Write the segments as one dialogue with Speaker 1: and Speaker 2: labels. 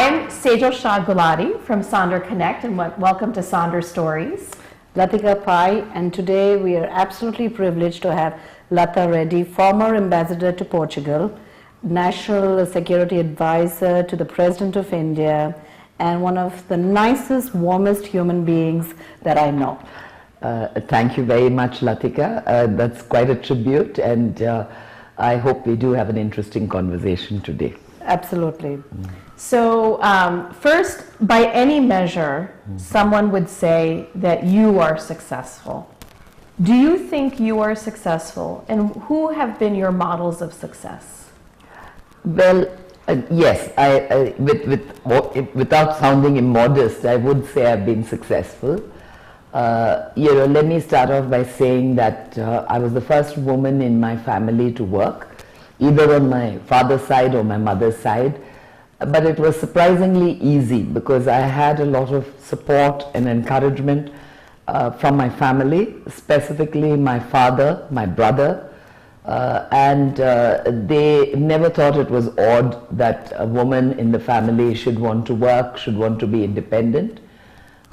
Speaker 1: I'm Sejal Shah Gulati from SonderConnect, and welcome to SonderStories.
Speaker 2: Latika Pai, and today we are absolutely privileged to have Latha Reddy, former ambassador to Portugal, national security advisor to the President of India, and one of the nicest, warmest human beings that I know.
Speaker 3: Thank you very much, Latika. That's quite a tribute, and I hope we do have an interesting conversation today.
Speaker 2: Absolutely.
Speaker 1: So first, by any measure, someone would say that you are successful. Do you think you are successful, and who have been your models of success?
Speaker 3: Well, yes, without sounding immodest, I would say I've been successful. Let me start off by saying that I was the first woman in my family to work, either on my father's side or my mother's side. But it was surprisingly easy because I had a lot of support and encouragement from my family, specifically my father, my brother, and they never thought it was odd that a woman in the family should want to work, should want to be independent.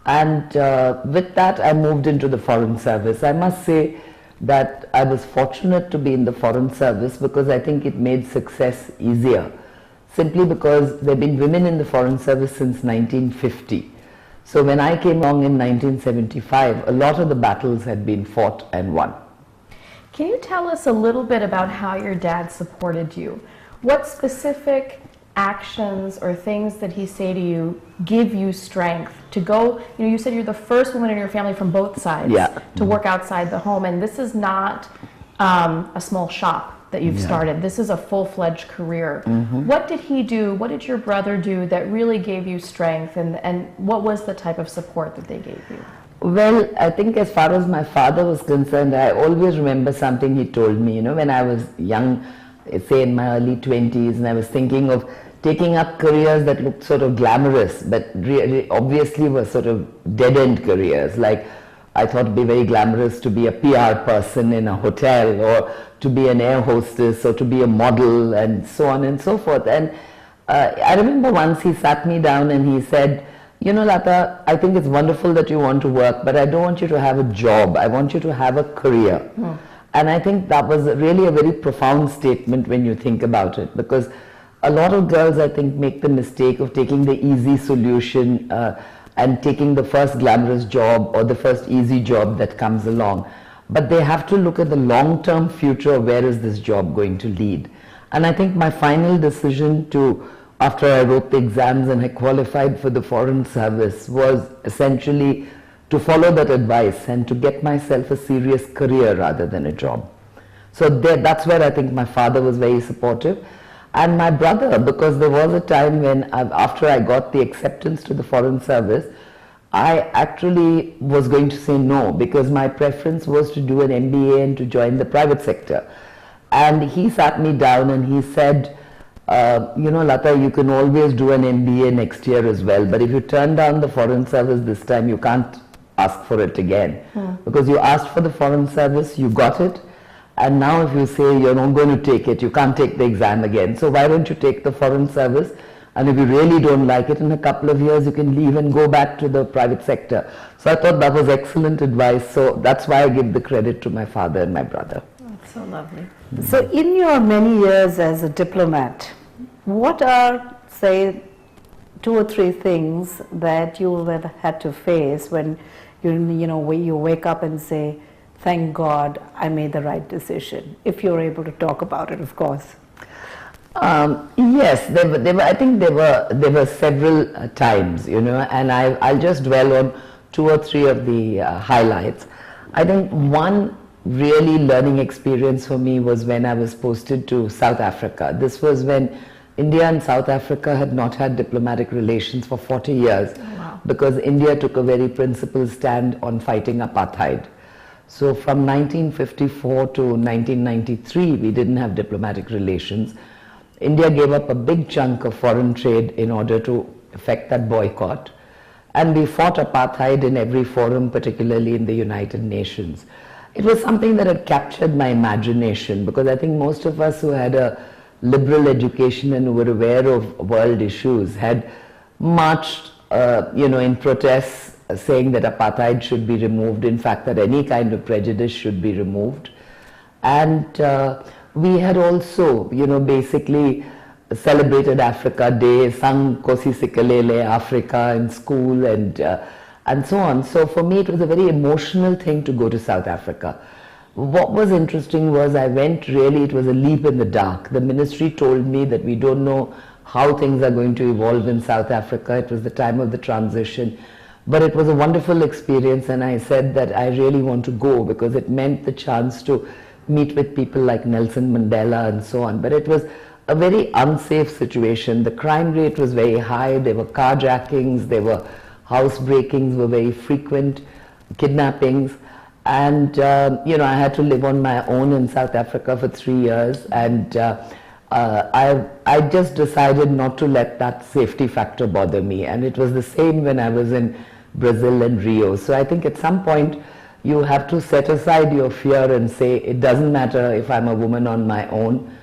Speaker 3: And with that, I moved into the Foreign Service. I must say that I was fortunate to be in the Foreign Service because I think it made success easier, simply because there have been women in the Foreign Service since 1950. So when I came along in 1975, a lot of the battles had been fought and won.
Speaker 1: Can you tell us a little bit about how your dad supported you? What specific actions or things did he say to you give you strength to go? You said you're the first woman in your family from both sides to work outside the home, and this is not a small shop that you've started. This is a full-fledged career. What did he do? What did your brother do that really gave you strength, and what was the type of support that they gave you?
Speaker 3: Well, I think as far as my father was concerned, I always remember something he told me, when I was young, say in my early 20s, and I was thinking of taking up careers that looked sort of glamorous, but really obviously were sort of dead-end careers. Like, I thought it'd be very glamorous to be a PR person in a hotel, or to be an air hostess, or to be a model, and so on and so forth. And I remember once he sat me down and he said, Latha, I think it's wonderful that you want to work, but I don't want you to have a job. I want you to have a career. And I think that was really a very profound statement when you think about it, because a lot of girls, I think, make the mistake of taking the easy solution and taking the first glamorous job or the first easy job that comes along. But they have to look at the long-term future of where is this job going to lead. And I think my final decision after I wrote the exams and I qualified for the Foreign Service, was essentially to follow that advice and to get myself a serious career rather than a job. So that's where I think my father was very supportive. And my brother, because there was a time when after I got the acceptance to the Foreign Service, I actually was going to say no, because my preference was to do an MBA and to join the private sector. And he sat me down and he said, Latha, you can always do an MBA next year as well, but if you turn down the Foreign Service this time, you can't ask for it again. Because you asked for the Foreign Service, you got it, and now if you say you're not going to take it, you can't take the exam again. So why don't you take the Foreign Service? And if you really don't like it, in a couple of years you can leave and go back to the private sector. So I thought that was excellent advice. So that's why I give the credit to my father and my brother.
Speaker 1: That's so lovely.
Speaker 2: So in your many years as a diplomat, what are, say, 2 or 3 things that you have had to face when you wake up and say, thank God I made the right decision, if you're able to talk about it, of course?
Speaker 3: Yes, I think there were several times, and I'll just dwell on 2 or 3 of the highlights. I think one really learning experience for me was when I was posted to South Africa. This was when India and South Africa had not had diplomatic relations for 40 years, because India took a very principled stand on fighting apartheid. So from 1954 to 1993, we didn't have diplomatic relations. India gave up a big chunk of foreign trade in order to effect that boycott. And we fought apartheid in every forum, particularly in the United Nations. It was something that had captured my imagination, because I think most of us who had a liberal education and who were aware of world issues had marched, in protests saying that apartheid should be removed, in fact that any kind of prejudice should be removed. And we had also, basically celebrated Africa Day, sung Kosi Sikalele Africa in school and so on. So for me it was a very emotional thing to go to South Africa. What was interesting was I went really, it was a leap in the dark. The ministry told me that we don't know how things are going to evolve in South Africa. It was the time of the transition. But it was a wonderful experience, and I said that I really want to go because it meant the chance to meet with people like Nelson Mandela and so on. But it was a very unsafe situation. The crime rate was very high. There were carjackings, there were house breakings were very frequent, kidnappings. And, I had to live on my own in South Africa for 3 years. And I just decided not to let that safety factor bother me. And it was the same when I was in Brazil and Rio. So I think at some point you have to set aside your fear and say, it doesn't matter if I'm a woman on my own,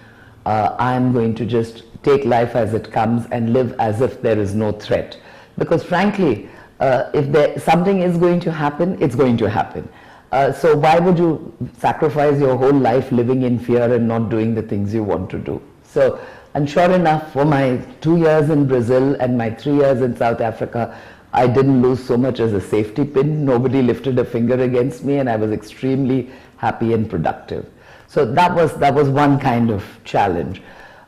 Speaker 3: I'm going to just take life as it comes and live as if there is no threat. Because frankly, if something is going to happen, it's going to happen. So why would you sacrifice your whole life living in fear and not doing the things you want to do? So, and sure enough, for my 2 years in Brazil and my 3 years in South Africa, I didn't lose so much as a safety pin. Nobody lifted a finger against me, and I was extremely happy and productive. So that was one kind of challenge.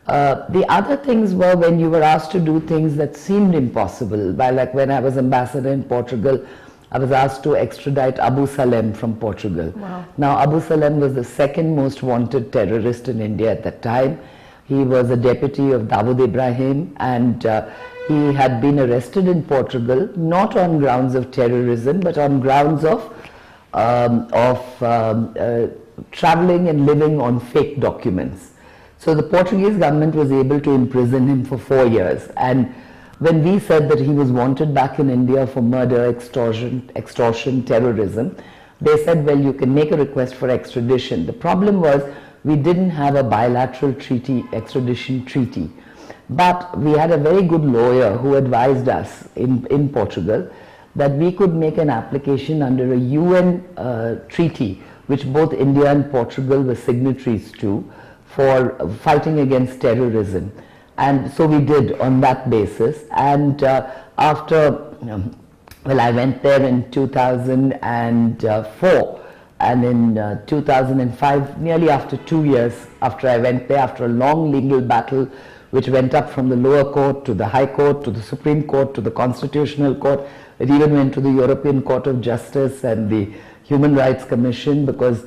Speaker 3: The other things were when you were asked to do things that seemed impossible. Like when I was ambassador in Portugal, I was asked to extradite Abu Salem from Portugal.
Speaker 1: Wow.
Speaker 3: Now, Abu Salem was the second most wanted terrorist in India at that time. He was a deputy of Dawood Ibrahim, and he had been arrested in Portugal, not on grounds of terrorism, but on grounds of traveling and living on fake documents. So the Portuguese government was able to imprison him for 4 years. And when we said that he was wanted back in India for murder, extortion, terrorism, they said, well, you can make a request for extradition. The problem was we didn't have a bilateral treaty, extradition treaty. But we had a very good lawyer who advised us in Portugal that we could make an application under a UN treaty, which both India and Portugal were signatories to, for fighting against terrorism. And so we did on that basis. And I went there in 2004, and in 2005, nearly after 2 years after I went there, after a long legal battle which went up from the lower court to the High Court to the Supreme Court to the Constitutional Court, it even went to the European Court of Justice and the Human Rights Commission, because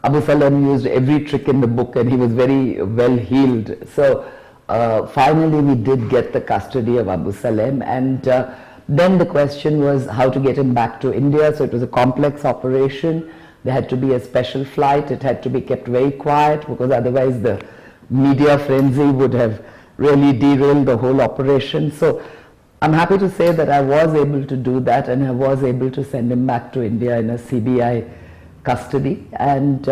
Speaker 3: Abu Salem used every trick in the book and he was very well heeled. So finally we did get the custody of Abu Salem, and then the question was how to get him back to India. So it was a complex operation. There had to be a special flight. It had to be kept very quiet because otherwise the media frenzy would have really derailed the whole operation. So I'm happy to say that I was able to do that, and I was able to send him back to India in a CBI custody. And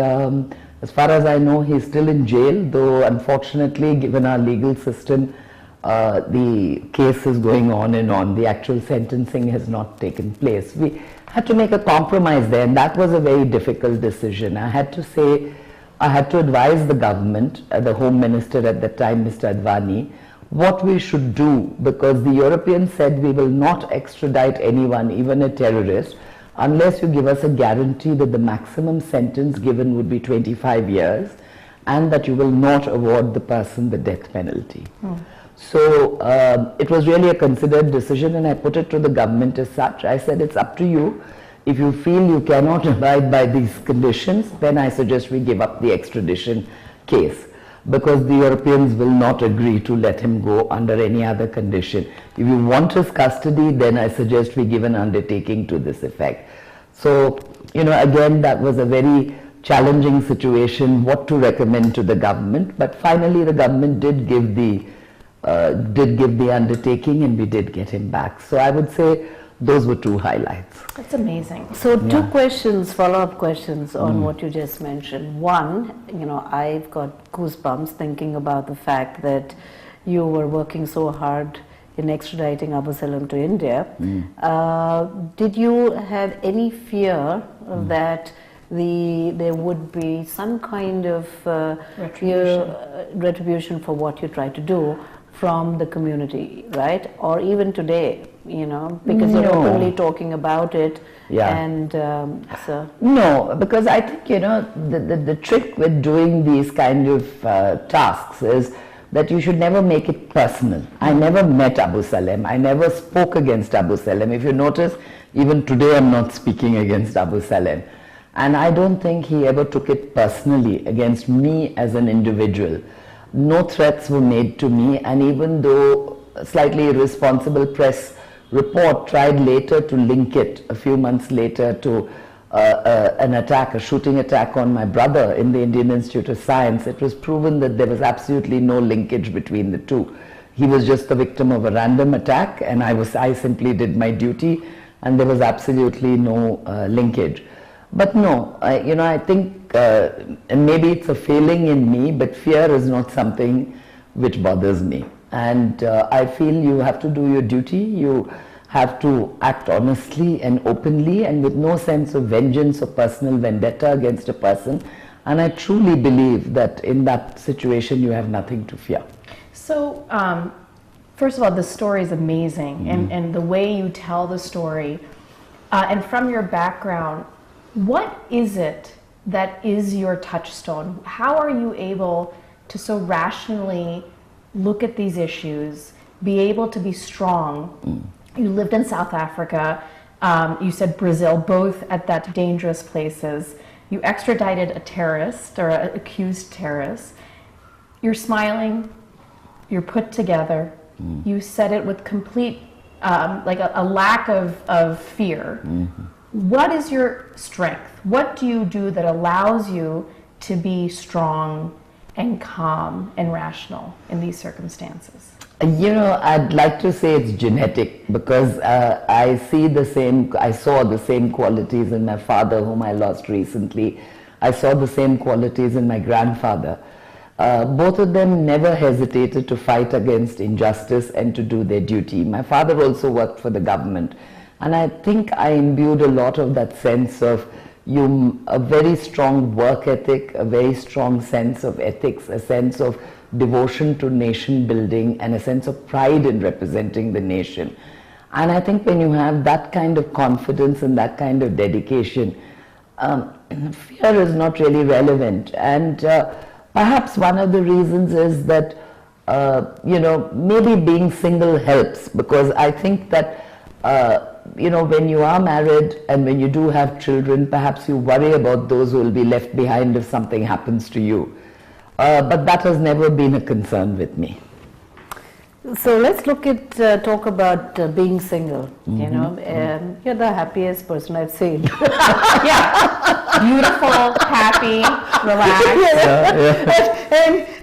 Speaker 3: as far as I know, he's still in jail, though unfortunately, given our legal system, the case is going on and on. The actual sentencing has not taken place. We had to make a compromise there, and that was a very difficult decision. I had to advise the government, the Home Minister at that time, Mr. Advani, what we should do, because the Europeans said we will not extradite anyone, even a terrorist, unless you give us a guarantee that the maximum sentence given would be 25 years and that you will not award the person the death penalty. So it was really a considered decision, and I put it to the government as such. I said, it's up to you. If you feel you cannot abide by these conditions, then I suggest we give up the extradition case, because the Europeans will not agree to let him go under any other condition. If you want his custody, then I suggest we give an undertaking to this effect. So, again, that was a very challenging situation, what to recommend to the government, but finally the government did give the undertaking, and we did get him back. So I would say those were two highlights.
Speaker 1: That's amazing.
Speaker 2: So two questions, follow-up questions on what you just mentioned. One, I've got goosebumps thinking about the fact that you were working so hard in extraditing Abu Salam to India. Did you have any fear that there would be some kind of retribution for what you tried to do from the community, right? Or even today, because you're openly talking about it.
Speaker 3: Yeah.
Speaker 2: And so.
Speaker 3: No, because I think, the trick with doing these kind of tasks is that you should never make it personal. I never met Abu Salam. I never spoke against Abu Salam. If you notice, even today I'm not speaking against Abu Salam. And I don't think he ever took it personally against me as an individual. No threats were made to me, and even though a slightly irresponsible press report tried later to link it a few months later to an attack, a shooting attack on my brother in the Indian Institute of Science, it was proven that there was absolutely no linkage between the two. He was just the victim of a random attack, and I simply did my duty, and there was absolutely no linkage. But no, I think, and maybe it's a failing in me, but fear is not something which bothers me. And I feel you have to do your duty. You have to act honestly and openly and with no sense of vengeance or personal vendetta against a person. And I truly believe that in that situation you have nothing to fear.
Speaker 1: So, first of all, the story is amazing, and the way you tell the story, and from your background, what is it that is your touchstone? How are you able to so rationally look at these issues, be able to be strong? You lived in South Africa, you said Brazil, both at that dangerous places. You extradited a terrorist or an accused terrorist. You're smiling, you're put together. You said it with complete, like a lack of fear. What is your strength? What do you do that allows you to be strong and calm and rational in these circumstances?
Speaker 3: I'd like to say it's genetic, because I saw the same qualities in my father, whom I lost recently. I saw the same qualities in my grandfather. Both of them never hesitated to fight against injustice and to do their duty. My father also worked for the government, and I think I imbued a lot of that sense of a very strong work ethic, a very strong sense of ethics, a sense of devotion to nation building, and a sense of pride in representing the nation. And I think when you have that kind of confidence and that kind of dedication, fear is not really relevant. And perhaps one of the reasons is that maybe being single helps, because I think that when you are married and when you do have children, perhaps you worry about those who will be left behind if something happens to you. But that has never been a concern with me.
Speaker 2: So let's talk about being single. You're the happiest person I've seen.
Speaker 1: Yeah, beautiful, happy, relaxed.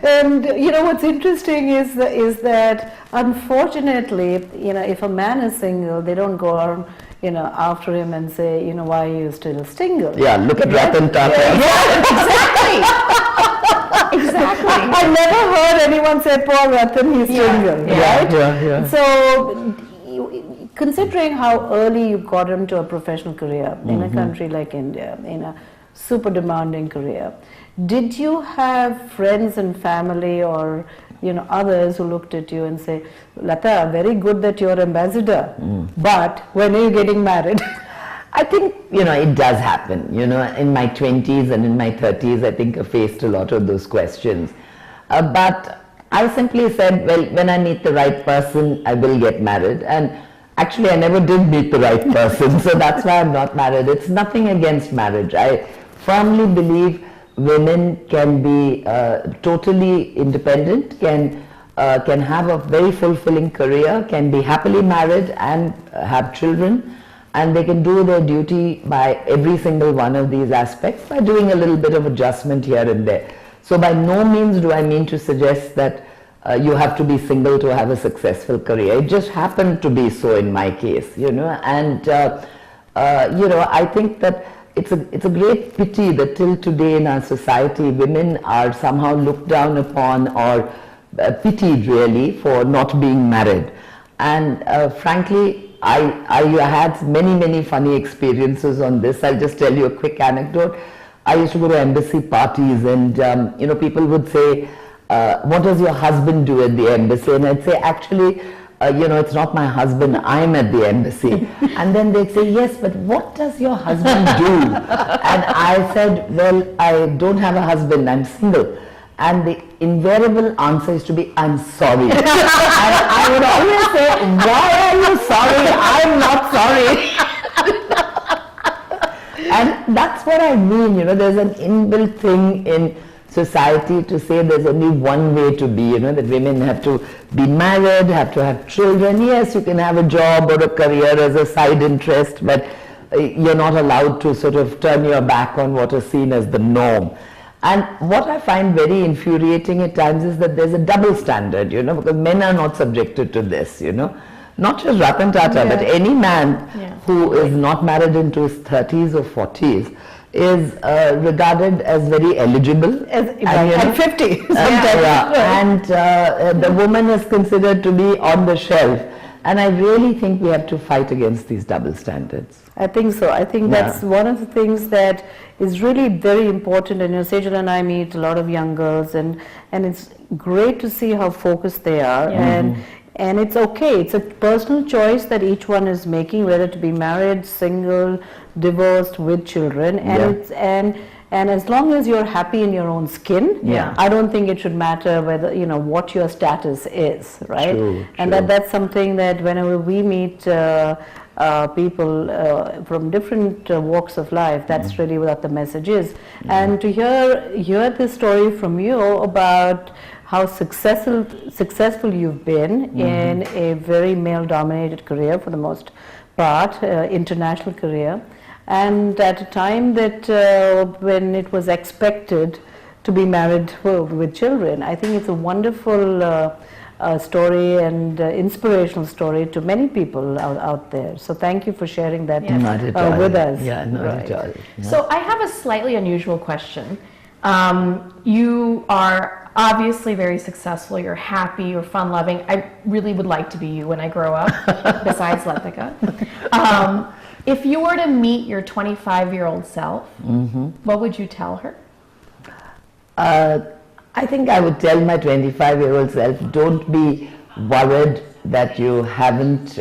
Speaker 2: And what's interesting is that unfortunately, if a man is single, they don't go on, after him and say, why are you still single?
Speaker 3: Yeah, look at Ratan Tata.
Speaker 1: Yeah, exactly. Exactly.
Speaker 2: I never heard anyone say, poor Ratan, he's single, right?
Speaker 3: Yeah.
Speaker 2: So, considering how early you got into a professional career in a country like India, in a super demanding career, did you have friends and family or others who looked at you and say, Latha, very good that you're ambassador, but when are you getting married?
Speaker 3: I think, it does happen. In my 20s and in my 30s, I think I faced a lot of those questions. But I simply said, well, when I meet the right person, I will get married. And actually, I never did meet the right person, so that's why I'm not married. It's nothing against marriage. I firmly believe women can be totally independent, can have a very fulfilling career, can be happily married and have children. And they can do their duty by every single one of these aspects by doing a little bit of adjustment here and there. So by no means do I mean to suggest that you have to be single to have a successful career. It just happened to be so in my case, and I think that it's a great pity that till today in our society women are somehow looked down upon or pitied really for not being married. And frankly, I had many funny experiences on this. I'll just tell you a quick anecdote. I used to go to embassy parties, and people would say, what does your husband do at the embassy? And I'd say, actually, it's not my husband, I'm at the embassy. And then they'd say, yes, but what does your husband do? And I said, well, I don't have a husband, I'm single. And the invariable answer is to be, I'm sorry. And I would always say, why are you sorry? I'm not sorry. And that's what I mean, there's an inbuilt thing in society to say there's only one way to be, that women have to be married, have to have children. Yes, you can have a job or a career as a side interest, but you're not allowed to sort of turn your back on what is seen as the norm. And what I find very infuriating at times is that there's a double standard, because men are not subjected to this, Not just Ratan Tata, but any man who is not married into his 30s or 40s is regarded as very eligible.
Speaker 2: At 50.
Speaker 3: And the woman is considered to be on the shelf. And I really think we have to fight against these double standards.
Speaker 2: I think so. I think that's one of the things that is really very important. And Sejal and I meet a lot of young girls, and it's great to see how focused they are. And it's okay. It's a personal choice that each one is making, whether to be married, single, divorced, with children. And as long as you're happy in your own skin, I don't think it should matter whether what your status is, right?
Speaker 3: True.
Speaker 2: And that's something that whenever we meet people from different walks of life, that's really what the message is. And to hear this story from you about how successful you've been in a very male-dominated career for the most part, international career, and at a time that when it was expected to be married with children. I think it's a wonderful story and inspirational story to many people out there. So thank you for sharing that with us.
Speaker 3: Yeah, not at all. Yeah.
Speaker 1: So I have a slightly unusual question. You are obviously very successful, you're happy, you're fun-loving. I really would like to be you when I grow up, besides Lathika. If you were to meet your 25-year-old self, what would you tell her?
Speaker 3: I think I would tell my 25-year-old self, don't be worried that you haven't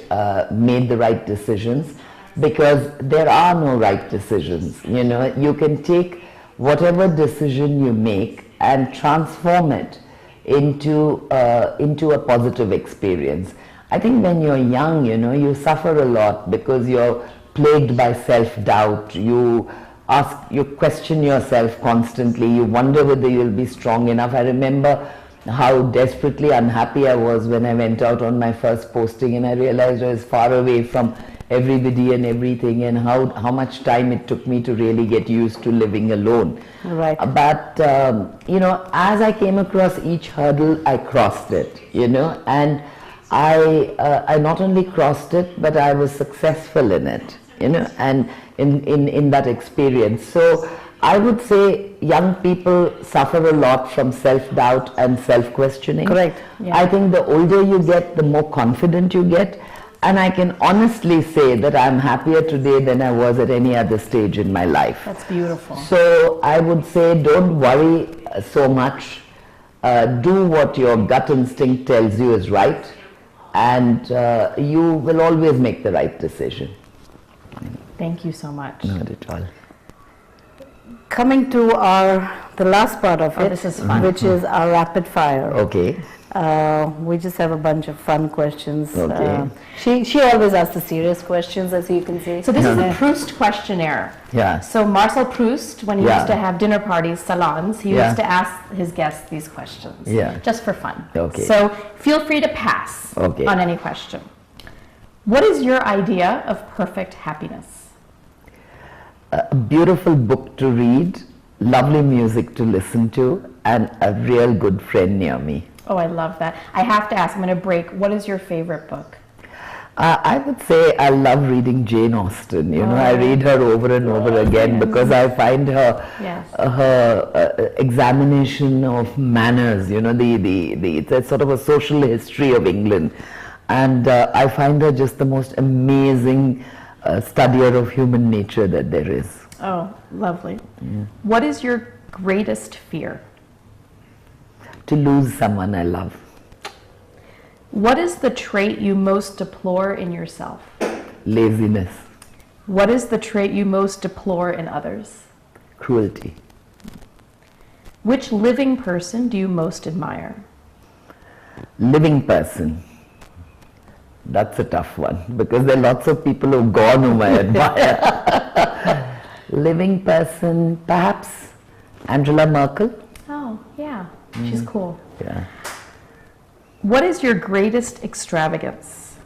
Speaker 3: made the right decisions, because there are no right decisions. You can take whatever decision you make and transform it into a positive experience. I think when you're young, you suffer a lot because you're plagued by self-doubt. You question yourself constantly. You wonder whether you'll be strong enough. I remember how desperately unhappy I was when I went out on my first posting, and I realized I was far away from everybody and everything, and how much time it took me to really get used to living alone.
Speaker 2: Right.
Speaker 3: But as I came across each hurdle, I crossed it. And I not only crossed it, but I was successful in it. And in that experience. So I would say young people suffer a lot from self-doubt and self-questioning.
Speaker 2: Correct. Yeah.
Speaker 3: I think the older you get, the more confident you get. And I can honestly say that I'm happier today than I was at any other stage in my life.
Speaker 1: That's beautiful.
Speaker 3: So I would say don't worry so much. Do what your gut instinct tells you is right, and you will always make the right decision.
Speaker 1: Thank you so much.
Speaker 3: Not at all.
Speaker 2: Coming to the last part of it,
Speaker 1: this is fun.
Speaker 2: Which is our rapid fire.
Speaker 3: Okay.
Speaker 2: We just have a bunch of fun questions.
Speaker 3: Okay.
Speaker 2: She always asks the serious questions, as you can see.
Speaker 1: So this is the Proust questionnaire.
Speaker 3: Yeah.
Speaker 1: So Marcel Proust, when he used to have dinner parties, salons, he used to ask his guests these questions.
Speaker 3: Yeah.
Speaker 1: Just for fun.
Speaker 3: Okay.
Speaker 1: So feel free to pass on any question. What is your idea of perfect happiness?
Speaker 3: A beautiful book to read, lovely music to listen to, and a real good friend near me.
Speaker 1: Oh, I love that. I have to ask, I'm going to break. What is your favorite book?
Speaker 3: I would say I love reading Jane Austen. I read her over and over again because I find her examination of manners, it's a sort of a social history of England. And I find her just the most amazing studier of human nature that there is.
Speaker 1: Oh, lovely. What is your greatest fear?
Speaker 3: To lose someone I love.
Speaker 1: What is the trait you most deplore in yourself?
Speaker 3: Laziness.
Speaker 1: What is the trait you most deplore in others?
Speaker 3: Cruelty.
Speaker 1: Which living person do you most admire?
Speaker 3: Living person. That's a tough one because there are lots of people who've gone whom I admire. Living person, perhaps Angela Merkel.
Speaker 1: Oh, yeah. She's cool.
Speaker 3: Yeah.
Speaker 1: What is your greatest extravagance?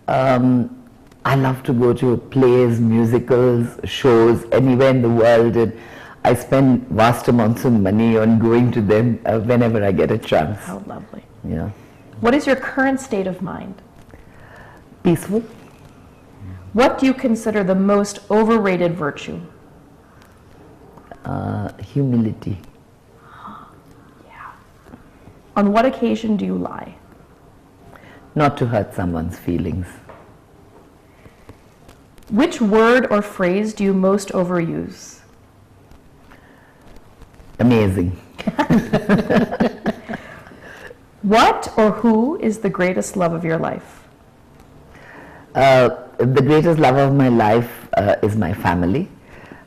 Speaker 3: I love to go to plays, musicals, shows, anywhere in the world, and I spend vast amounts of money on going to them whenever I get a chance.
Speaker 1: How lovely.
Speaker 3: Yeah.
Speaker 1: What is your current state of mind?
Speaker 3: Peaceful.
Speaker 1: What do you consider the most overrated virtue?
Speaker 3: Humility.
Speaker 1: On what occasion do you lie?
Speaker 3: Not to hurt someone's feelings.
Speaker 1: Which word or phrase do you most overuse?
Speaker 3: Amazing.
Speaker 1: What or who is the greatest love of your life?
Speaker 3: The greatest love of my life is my family.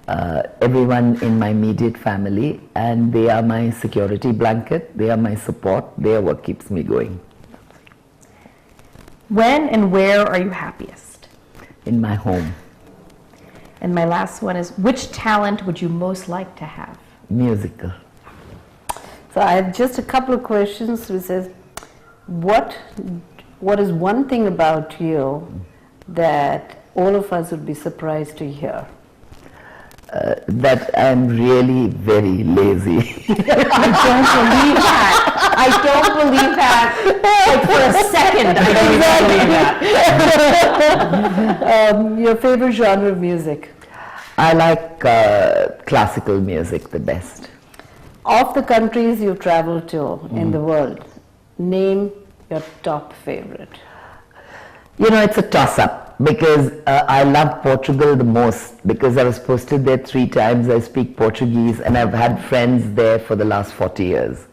Speaker 3: Everyone in my immediate family, and they are my security blanket, they are my support, they are what keeps me going.
Speaker 1: When and where are you happiest?
Speaker 3: In my home.
Speaker 1: And my last one is, which talent would you most like to have?
Speaker 3: Musical.
Speaker 2: So I have just a couple of questions which says, what is one thing about you that all of us would be surprised to hear?
Speaker 3: That I'm really very lazy.
Speaker 1: I don't believe that. I don't believe that. Like for a second, I don't believe that.
Speaker 2: Your favorite genre of music?
Speaker 3: I like classical music the best.
Speaker 2: Of the countries you've traveled to in the world, name your top favorite.
Speaker 3: You know, it's a toss-up because I love Portugal the most because I was posted there 3 times. I speak Portuguese and I've had friends there for the last 40 years.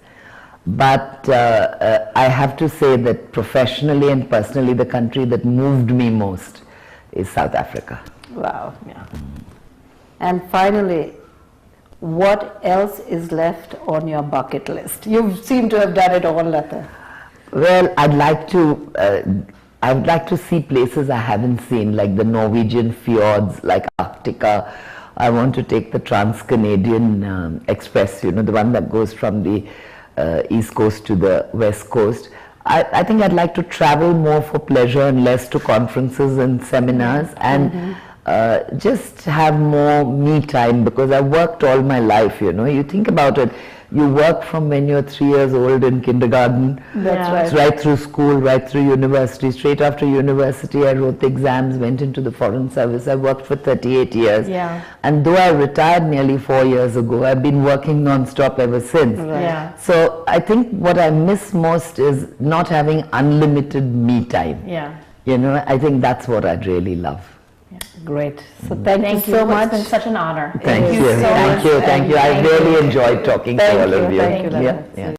Speaker 3: But I have to say that professionally and personally, the country that moved me most is South Africa.
Speaker 2: Wow. Yeah. And finally, what else is left on your bucket list? You seem to have done it all, Latha.
Speaker 3: Well, I'd like to see places I haven't seen, like the Norwegian fjords, like Arctica. I want to take the Trans-Canadian Express, you know, the one that goes from the East Coast to the West Coast. I think I'd like to travel more for pleasure and less to conferences and seminars, and just have more me time because I worked all my life, you know. You think about it, you work from when you're 3 years old in kindergarten.
Speaker 2: That's
Speaker 3: Right through school, right through university. Straight after university, I wrote the exams, went into the foreign service. I worked for 38 years.
Speaker 1: Yeah.
Speaker 3: And though I retired nearly 4 years ago, I've been working non-stop ever since.
Speaker 2: Right.
Speaker 1: Yeah.
Speaker 3: So I think what I miss most is not having unlimited me time.
Speaker 1: Yeah.
Speaker 3: You know, I think that's what I'd really love.
Speaker 2: Great. So thank you so
Speaker 1: It's
Speaker 2: much.
Speaker 1: been such an honor.
Speaker 3: Thank you.
Speaker 2: so much.
Speaker 3: Thank you. I really enjoyed talking to all of you.
Speaker 2: Thank you, Latha.
Speaker 3: Yeah.